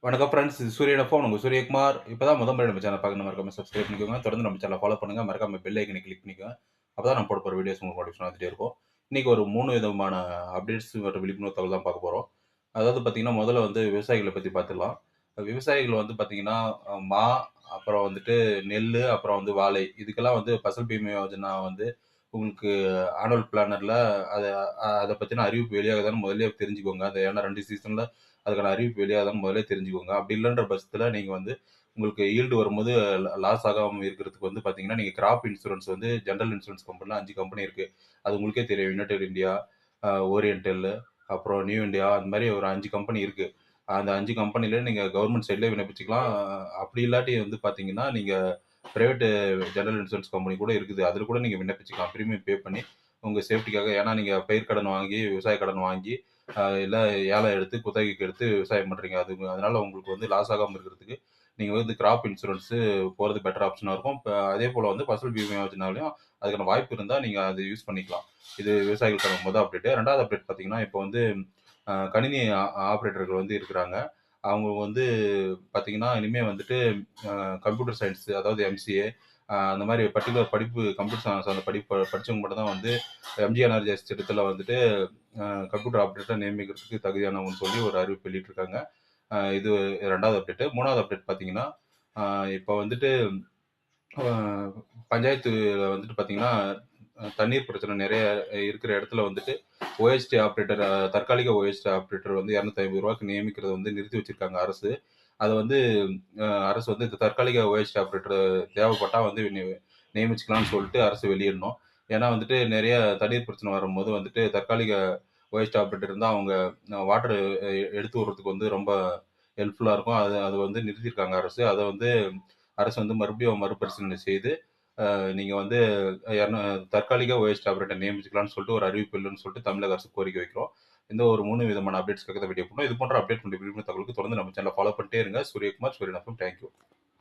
வணக்கம் ஃப்ரெண்ட்ஸ். இது சூரியன் எஃப்எம். உங்க சூரியகுமார். இப்பதான் முறை நம்ம சேனல் பார்க்க மறக்காம சப்ஸ்கிரைப் பண்ணிக்கோங்க. தொடர்ந்து நம்ம சேனல ஃபாலோ பண்ணுங்க. மறக்காம பெல் ஐக்கனை கிளிக் பண்ணிக்கோங்க. அப்பதான் நம்ம போட போற வீடியோஸ் உங்களுக்கு நோட்டிஃபிகேஷன் வந்துட்டே இருக்கும். இன்னைக்கு ஒரு 3 விதமான அப்டேட்ஸ் மற்றும் விழிப்புணர்வு தகவல் தான் பார்க்க போறோம். அதாவது பார்த்தீங்கன்னா, முதல்ல வந்து விவசாயிகள பத்தி பார்த்துடலாம். விவசாயிகள் வந்து பார்த்தீங்கன்னா, மா, அப்புறம் வந்துட்டு நெல்லு, அப்புறம் வந்து வாழை. இதுக்கெல்லாம் வந்து ஃபசல் பீமா யோஜனா வந்து உங்களுக்கு ஆனுவல் பிளானர்ல அத அத பத்தின அறிவிப்பு வெளியாகுதான்னு முதல்லயே தெரிஞ்சுக்கோங்க. அது ஏன்னா 2 சீசன்ல அதுக்கான அறிவிப்பு வெளியாகுதான்னு முதல்லயே தெரிஞ்சுக்கோங்க. அப்படி இல்லன்ற பட்சத்தில நீங்க வந்து உங்களுக்கு ஈல்டு வரும்போது லாஸ் ஆகாம இருக்கிறதுக்கு வந்து பார்த்தீங்கன்னா, நீங்க கிராப் இன்சூரன்ஸ் வந்து ஜெனரல் இன்சூரன்ஸ் கம்பெனில 5 கம்பெனி இருக்கு. அது உங்களுக்கே தெரியும். யுனைடெட் இந்தியா, ஓரியன்டல், அப்புறம் நியூ இந்தியா அந்த மாரி ஒரு 5 கம்பெனி இருக்கு. அந்த 5 கம்பெனில நீங்க கவர்ன்மென்ட் சைட்லயே விண்ணப்பிச்சுக்கலாம். அப்படி இல்லாட்டி வந்து பார்த்தீங்கன்னா, நீங்க பிரைவேட் ஜெனரல் இன்சூரன்ஸ் கம்பெனி கூட இருக்குது. அதில கூட நீங்க விண்ணப்பிச்சுக்கலாம். பிரீமியம் பே பண்ணி உங்க சேஃப்டிக்காக. ஏன்னா நீங்க பயிர் கடன் வாங்கி, விவசாய கடன் வாங்கி, இல்ல ஏலம் எடுத்து, குத்தகைக்கு எடுத்து விவசாயம் பண்றீங்க. அதனால உங்களுக்கு வந்து லாஸ் ஆகாம இருக்கிறதுக்கு, நீங்க வந்து கிராப் இன்சூரன்ஸ் போறது பெட்டர் ஆப்ஷனா இருக்கும். அதேபோல வந்து ஃபசல் பீமா யோஜனாலயும் அதுக்கான வாய்ப்பு இருந்தா நீங்க அத யூஸ் பண்ணிக்கலாம். இது விவசாயிகளுக்கான அப்டேட். 2வது அப்டேட் பார்த்தீங்கன்னா, இப்போ வந்து கணினி ஆப்பரேட்டர்கள் வந்து இருக்கிறாங்க. அவங்க வந்து பார்த்தீங்கன்னா, இனிமே வந்துட்டு கம்ப்யூட்டர் சயின்ஸ் அதாவது எம்சிஏ அந்த மாரி பர்ட்டிகுலர் படிப்பு கம்ப்யூட்டர் சார்ந்த படிப்பு படிச்சவங்க மட்டும் தான் வந்து எம்ஜிஎன்ஆர்ஜிஎஸ் திட்டத்தில வந்துட்டு கம்ப்யூட்டர் ஆப்பரேட்டர் நியமிக்கிறதுக்கு தகுதியானவங்கன்னு சொல்லி ஒரு அறிவிப்பு வெளியிட்டிருக்காங்க. இது 2வது அப்டேட். 3வது அப்டேட் பார்த்தீங்கன்னா, இப்ப வந்துட்டு அ பஞ்சாயத்துல வந்துட்டு பார்த்தீங்கன்னா, தண்ணீர் பிரச்சனை நெறைய இருக்கிற இடத்துல வந்துட்டு ஓஎஸ்டி ஆப்பரேட்டர் தற்காலிக ஓஎஸ்டி ஆப்பரேட்டர் வந்து ரூ. 250 நியமிக்கிறத வந்து நிறுத்தி வச்சிருக்காங்க அரசு. அத வந்து அரசு வந்து இந்த தற்காலிக ஓஎஸ்டி ஆப்பரேட்டர் தேவைப்பட்டா வந்து நியமிச்சுக்கலாம்னு சொல்லிட்டு அரசு வெளியிடணும். ஏன்னா வந்துட்டு நெறைய தண்ணீர் பிரச்சனை வரும்போது வந்துட்டு தற்காலிக ஓஎஸ்டி ஆப்பரேட்டர் இருந்தா அவங்க வாட்டர் எடுத்து விடுறதுக்கு வந்து ரொம்ப ஹெல்ப்ஃபுல்லா இருக்கும். அது அது வந்து நிறுத்தியிருக்காங்க அரசு. அத வந்து அரசு வந்து மறுபடியும் மறுபரிசீலனை செய்து, நீங்க வந்து எரநூ தற்காலிக ஓஎஸ்டி ஆப்பரேட்டர் நியமிச்சுக்கலாம்னு சொல்லிட்டு ஒரு அறிவிப்பு இல்லன்னு சொல்லிட்டு தமிழக அரசுக்கு கோரிக்கை வைக்கிறோம். இந்த ஒரு 3 விதமான அப்டேட்ஸ்க்காக தான் வீடியோ போடுறோம். இது போன்ற அப்டேட் மற்றும் விழிப்புணர்வு தகவலுக்கு தொடர்ந்து நம்ம சேனல ஃபாலோ பண்ணிட்டே இருங்க. சூரியகுமார், சூரியன் எஃப்எம். Thank you.